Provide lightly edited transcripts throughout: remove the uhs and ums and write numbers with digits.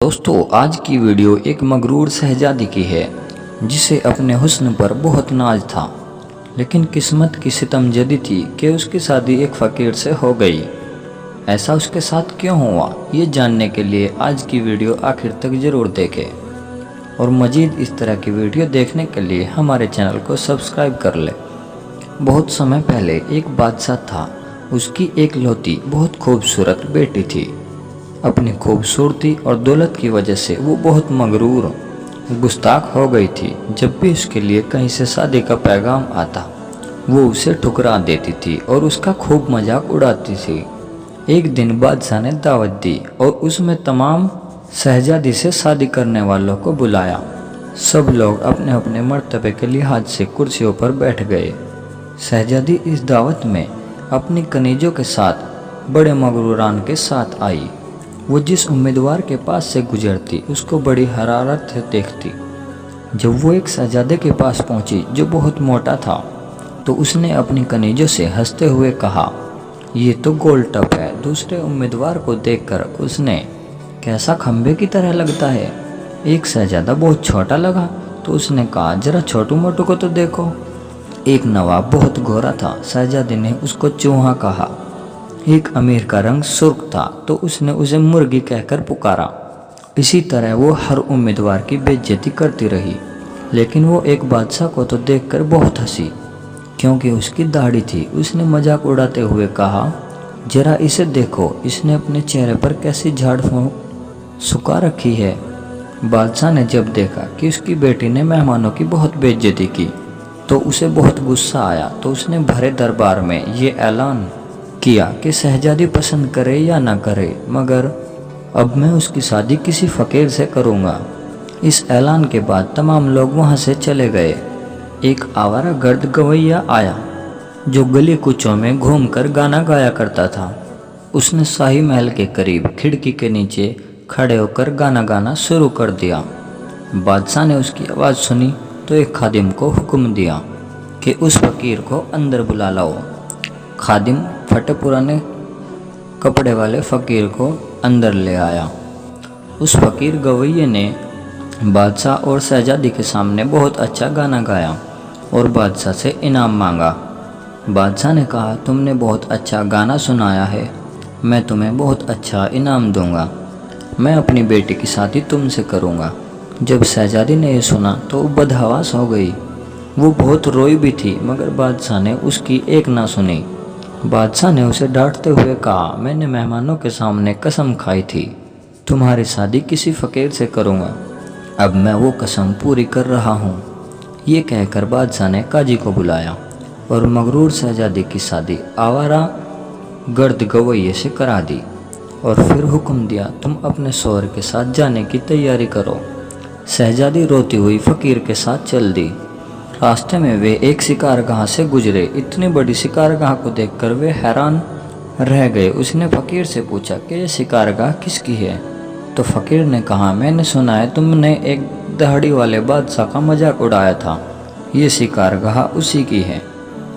दोस्तों आज की वीडियो एक मगरूर शहजादी की है जिसे अपने हुस्न पर बहुत नाज था, लेकिन किस्मत की सितम जदी थी कि उसकी शादी एक फ़कीर से हो गई। ऐसा उसके साथ क्यों हुआ, ये जानने के लिए आज की वीडियो आखिर तक ज़रूर देखें और मज़ीद इस तरह की वीडियो देखने के लिए हमारे चैनल को सब्सक्राइब कर लें। बहुत समय पहले एक बादशाह था, उसकी एक लौती बहुत खूबसूरत बेटी थी। अपनी खूबसूरती और दौलत की वजह से वो बहुत मगरूर गुस्ताख हो गई थी। जब भी उसके लिए कहीं से शादी का पैगाम आता वो उसे ठुकरा देती थी और उसका खूब मजाक उड़ाती थी। एक दिन बादशाह ने दावत दी और उसमें तमाम शहजादी से शादी करने वालों को बुलाया। सब लोग अपने अपने मर्तबे के लिहाज से कुर्सियों पर बैठ गए। शहजादी इस दावत में अपनी कनीजों के साथ बड़े मगरूरान के साथ आई। वो जिस उम्मीदवार के पास से गुजरती उसको बड़ी हरारत से देखती। जब वो एक शहजादे के पास पहुंची जो बहुत मोटा था, तो उसने अपनी कनीजों से हंसते हुए कहा, ये तो गोलटप है। दूसरे उम्मीदवार को देखकर उसने, कैसा खंबे की तरह लगता है। एक शहजादा बहुत छोटा लगा तो उसने कहा, जरा छोटू मोटू को तो देखो। एक नवाब बहुत गोरा था, शहजादे ने उसको चूहा कहा। एक अमीर का रंग सुर्ख था तो उसने उसे मुर्गी कहकर पुकारा। इसी तरह वो हर उम्मीदवार की बेइज्जती करती रही, लेकिन वो एक बादशाह को तो देखकर बहुत हंसी, क्योंकि उसकी दाढ़ी थी। उसने मजाक उड़ाते हुए कहा, जरा इसे देखो, इसने अपने चेहरे पर कैसी झाड़ फूंक सुखा रखी है। बादशाह ने जब देखा कि उसकी बेटी ने मेहमानों की बहुत बेइज्जती की तो उसे बहुत गुस्सा आया। तो उसने भरे दरबार में ये ऐलान किया कि शहजादी पसंद करे या ना करे, मगर अब मैं उसकी शादी किसी फ़कीर से करूँगा। इस ऐलान के बाद तमाम लोग वहाँ से चले गए। एक आवारा गर्द गवैया आया जो गली कूचों में घूमकर गाना गाया करता था। उसने शाही महल के करीब खिड़की के नीचे खड़े होकर गाना गाना शुरू कर दिया। बादशाह ने उसकी आवाज़ सुनी तो एक खादिम को हुक्म दिया कि उस फ़कीर को अंदर बुला लाओ। खादिम फटे पुराने कपड़े वाले फ़कीर को अंदर ले आया। उस फ़कीर गवैये ने बादशाह और शहजादी के सामने बहुत अच्छा गाना गाया और बादशाह से इनाम मांगा। बादशाह ने कहा, तुमने बहुत अच्छा गाना सुनाया है, मैं तुम्हें बहुत अच्छा इनाम दूंगा। मैं अपनी बेटी की शादी तुमसे करूंगा। जब शहजादी ने यह सुना तो बदहवास हो गई। वो बहुत रोई भी थी, मगर बादशाह ने उसकी एक ना सुनी। बादशाह ने उसे डांटते हुए कहा, मैंने मेहमानों के सामने कसम खाई थी तुम्हारी शादी किसी फ़कीर से करूँगा। अब मैं वो कसम पूरी कर रहा हूँ। ये कहकर बादशाह ने काजी को बुलाया और मगरूर शहजादी की शादी आवारा गर्द गवैये से करा दी और फिर हुक्म दिया, तुम अपने शौहर के साथ जाने की तैयारी करो। शहजादी रोती हुई फ़कीर के साथ चल दी। रास्ते में वे एक शिकारगाह से गुजरे। इतनी बड़ी शिकारगाह को देखकर वे हैरान रह गए। उसने फ़कीर से पूछा कि यह शिकारगाह किसकी है? तो फ़कीर ने कहा, मैंने सुना है तुमने एक दहाड़ी वाले बादशाह का मजाक उड़ाया था। ये शिकारगाह उसी की है।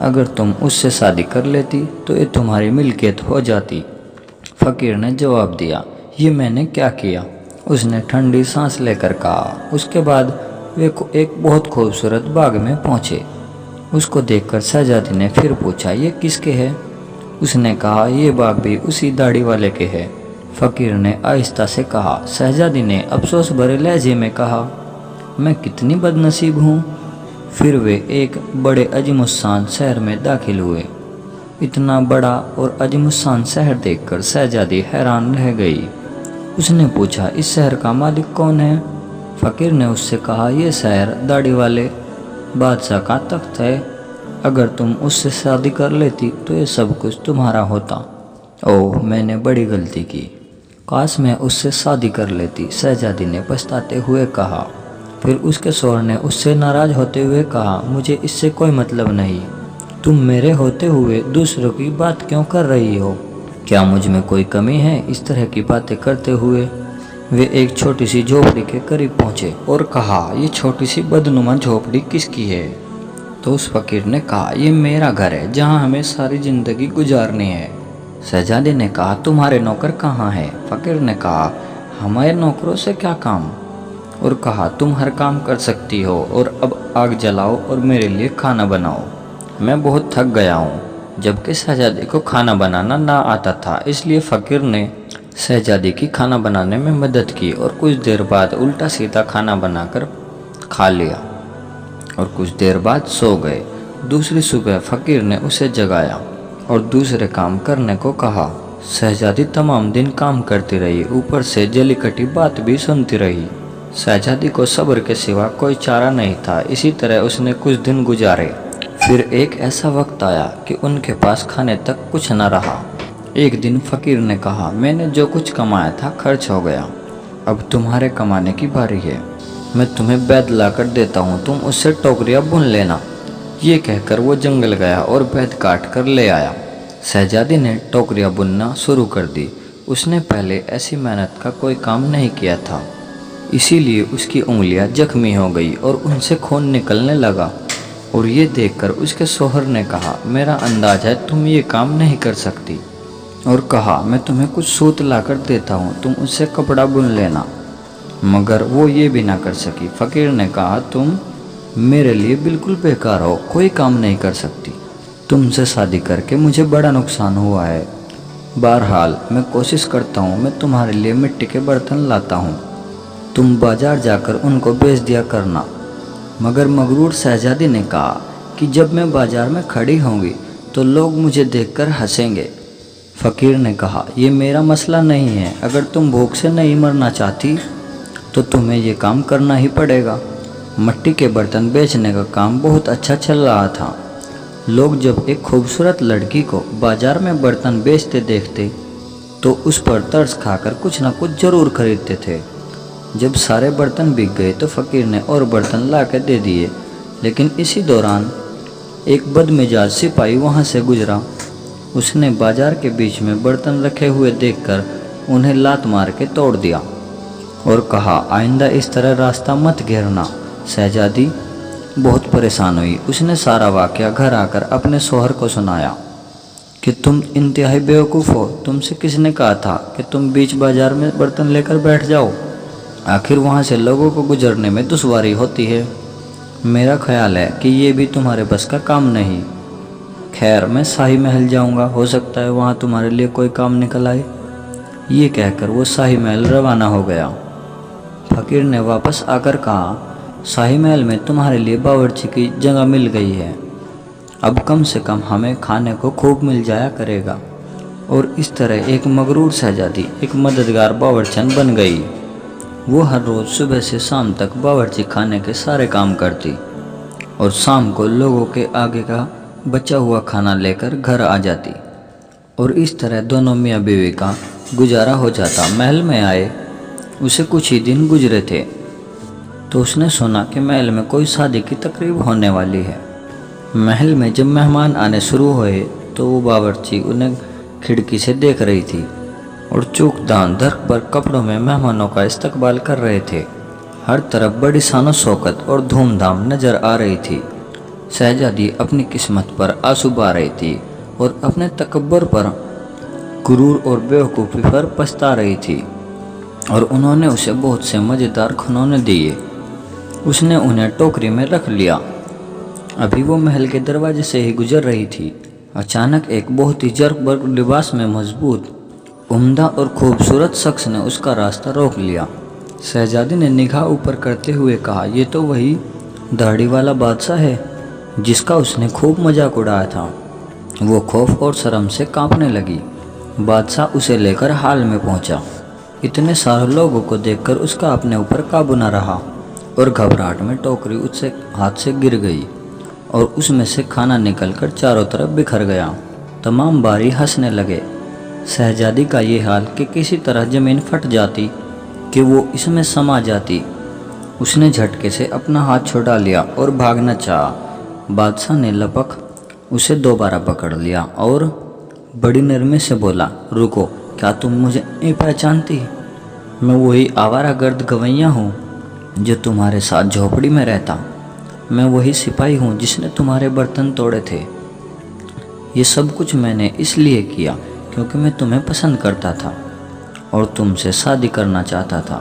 अगर तुम उससे शादी कर लेती तो ये तुम्हारी मिल्कियत हो जाती। फ़कीर ने जवाब दिया, ये मैंने क्या किया? उसने ठंडी सांस लेकर कहा। उसके बाद वे एक बहुत खूबसूरत बाग में पहुँचे। उसको देखकर शहजादी ने फिर पूछा, ये किसके है? उसने कहा, ये बाग भी उसी दाढ़ी वाले के है। फ़कीर ने आहिस्ता से कहा। शहजादी ने अफसोस भरे लहजे में कहा, मैं कितनी बदनसीब हूँ। फिर वे एक बड़े अजीमुस्शान शहर में दाखिल हुए। इतना बड़ा और अजीमुस्शान शहर देखकर शहजादी हैरान रह गई। उसने पूछा, इस शहर का मालिक कौन है? फ़कीर ने उससे कहा, यह शहर दाढ़ी वाले बादशाह का तख्त है। अगर तुम उससे शादी कर लेती तो ये सब कुछ तुम्हारा होता। ओह, मैंने बड़ी गलती की, काश मैं उससे शादी कर लेती, शहजादी ने पछताते हुए कहा। फिर उसके शौहर ने उससे नाराज़ होते हुए कहा, मुझे इससे कोई मतलब नहीं। तुम मेरे होते हुए दूसरों की बात क्यों कर रही हो? क्या मुझ में कोई कमी है? इस तरह की बातें करते हुए वे एक छोटी सी झोपड़ी के करीब पहुँचे और कहा, ये छोटी सी बदनुमा झोपड़ी किसकी है? तो उस फ़कीर ने कहा, ये मेरा घर है जहाँ हमें सारी ज़िंदगी गुजारनी है। शहजादी ने कहा, तुम्हारे नौकर कहाँ हैं? फ़कीर ने कहा, हमारे नौकरों से क्या काम, और कहा तुम हर काम कर सकती हो और अब आग जलाओ और मेरे लिए खाना बनाओ, मैं बहुत थक गया हूँ। जबकि शहजादी को खाना बनाना ना आता था, इसलिए फ़कीर ने शहजादी की खाना बनाने में मदद की और कुछ देर बाद उल्टा सीधा खाना बनाकर खा लिया और कुछ देर बाद सो गए। दूसरी सुबह फ़कीर ने उसे जगाया और दूसरे काम करने को कहा। शहजादी तमाम दिन काम करती रही, ऊपर से जली कटी बात भी सुनती रही। शहजादी को सब्र के सिवा कोई चारा नहीं था। इसी तरह उसने कुछ दिन गुजारे। फिर एक ऐसा वक्त आया कि उनके पास खाने तक कुछ न रहा। एक दिन फ़कीर ने कहा, मैंने जो कुछ कमाया था खर्च हो गया, अब तुम्हारे कमाने की बारी है। मैं तुम्हें बैद ला कर देता हूँ, तुम उससे टोकरियाँ बुन लेना। ये कहकर वो जंगल गया और बैद काट कर ले आया। शहजादी ने टोकरियाँ बुनना शुरू कर दी। उसने पहले ऐसी मेहनत का कोई काम नहीं किया था, इसीलिए उसकी उंगलियां जख्मी हो गई और उनसे खून निकलने लगा। और ये देखकर उसके शौहर ने कहा, मेरा अंदाज है तुम ये काम नहीं कर सकती, और कहा मैं तुम्हें कुछ सूत ला कर देता हूँ, तुम उससे कपड़ा बुन लेना। मगर वो ये भी ना कर सकी। फ़कीर ने कहा, तुम मेरे लिए बिल्कुल बेकार हो, कोई काम नहीं कर सकती। तुमसे शादी करके मुझे बड़ा नुकसान हुआ है। बहरहाल मैं कोशिश करता हूँ, मैं तुम्हारे लिए मिट्टी के बर्तन लाता हूँ, तुम बाजार जाकर उनको बेच दिया करना। मगर मगरूर शहजादी ने कहा कि जब मैं बाजार में खड़ी होंगी तो लोग मुझे देखकर हंसेंगे। फ़कीर ने कहा, ये मेरा मसला नहीं है, अगर तुम भूख से नहीं मरना चाहती तो तुम्हें ये काम करना ही पड़ेगा। मिट्टी के बर्तन बेचने का काम बहुत अच्छा चल रहा था। लोग जब एक खूबसूरत लड़की को बाजार में बर्तन बेचते देखते तो उस पर तरस खाकर कुछ न कुछ ज़रूर खरीदते थे। जब सारे बर्तन बिक गए तो फ़कीर ने और बर्तन ला के दे दिए। लेकिन इसी दौरान एक बदमिजाज सिपाही वहाँ से गुजरा। उसने बाजार के बीच में बर्तन रखे हुए देखकर उन्हें लात मार के तोड़ दिया और कहा, आइंदा इस तरह रास्ता मत घेरना। शहजादी बहुत परेशान हुई। उसने सारा वाक़या घर आकर अपने शौहर को सुनाया कि तुम इंतहाई बेवकूफ़ हो, तुमसे किसने कहा था कि तुम बीच बाजार में बर्तन लेकर बैठ जाओ, आखिर वहाँ से लोगों को गुजरने में दुश्वारी होती है। मेरा ख्याल है कि ये भी तुम्हारे बस का काम नहीं। खैर, मैं शाही महल जाऊँगा, हो सकता है वहाँ तुम्हारे लिए कोई काम निकल आए। ये कहकर वो शाही महल रवाना हो गया। फ़कीर ने वापस आकर कहा, शाही महल में तुम्हारे लिए बावर्ची की जगह मिल गई है, अब कम से कम हमें खाने को खूब मिल जाया करेगा। और इस तरह एक मगरूर शहजादी एक मददगार बावर्चन बन गई। वो हर रोज़ सुबह से शाम तक बावर्ची खाने के सारे काम करती और शाम को लोगों के आगे का बचा हुआ खाना लेकर घर आ जाती। और इस तरह दोनों मियाँ बीवी का गुजारा हो जाता। महल में आए उसे कुछ ही दिन गुजरे थे तो उसने सुना कि महल में कोई शादी की तकरीब होने वाली है। महल में जब मेहमान आने शुरू हुए तो वो बावर्ची उन्हें खिड़की से देख रही थी और चूकदान धर पर कपड़ों में मेहमानों का इस्तकबाल कर रहे थे। हर तरफ बड़ी शानो शौकत और धूमधाम नजर आ रही थी। शहजादी अपनी किस्मत पर आंसू बहा रही थी और अपने तकब्बर पर, गुरूर और बेवकूफ़ी पर पछता रही थी। और उन्होंने उसे बहुत से मज़ेदार खिलौने दिए। उसने उन्हें टोकरी में रख लिया। अभी वो महल के दरवाजे से ही गुजर रही थी, अचानक एक बहुत ही जर्क लिबास में मजबूत, उम्दा और खूबसूरत शख्स ने उसका रास्ता रोक लिया। शहजादी ने निगाह ऊपर करते हुए कहा, ये तो वही दाढ़ी वाला बादशाह है जिसका उसने खूब मजाक उड़ाया था। वो खौफ और शर्म से कांपने लगी। बादशाह उसे लेकर हाल में पहुंचा। इतने सारे लोगों को देखकर उसका अपने ऊपर काबू न रहा और घबराहट में टोकरी उससे हाथ से गिर गई और उसमें से खाना निकलकर चारों तरफ बिखर गया। तमाम बारी हंसने लगे। शहजादी का ये हाल कि किसी तरह ज़मीन फट जाती कि वो इसमें समा जाती। उसने झटके से अपना हाथ छुड़ा लिया और भागना चाहा। बादशाह ने लपक उसे दोबारा पकड़ लिया और बड़ी नरमी से बोला, रुको, क्या तुम मुझे नहीं पहचानती? मैं वही आवारा गर्द गवैया हूँ जो तुम्हारे साथ झोपड़ी में रहता। मैं वही सिपाही हूँ जिसने तुम्हारे बर्तन तोड़े थे। ये सब कुछ मैंने इसलिए किया क्योंकि मैं तुम्हें पसंद करता था और तुमसे शादी करना चाहता था।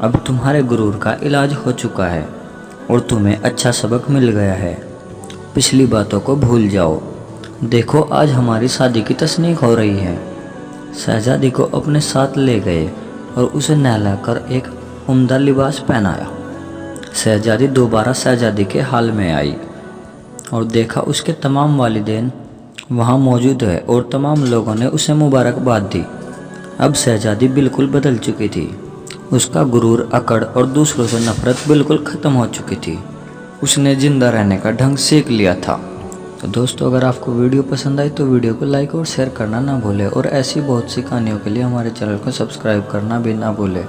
अब तुम्हारे गुरूर का इलाज हो चुका है और तुम्हें अच्छा सबक मिल गया है। पिछली बातों को भूल जाओ। देखो आज हमारी शादी की तस्नीक हो रही है। शहजादी को अपने साथ ले गए और उसे नहलाकर एक उम्दा लिबास पहनाया। शहजादी दोबारा शहजादी के हाल में आई और देखा उसके तमाम वालिदैन वहाँ मौजूद है और तमाम लोगों ने उसे मुबारकबाद दी। अब शहजादी बिल्कुल बदल चुकी थी। उसका गुरूर, अकड़ और दूसरों से नफरत बिल्कुल ख़त्म हो चुकी थी। उसने ज़िंदा रहने का ढंग सीख लिया था। तो दोस्तों, अगर आपको वीडियो पसंद आई तो वीडियो को लाइक और शेयर करना ना भूलें और ऐसी बहुत सी कहानियों के लिए हमारे चैनल को सब्सक्राइब करना भी ना भूलें।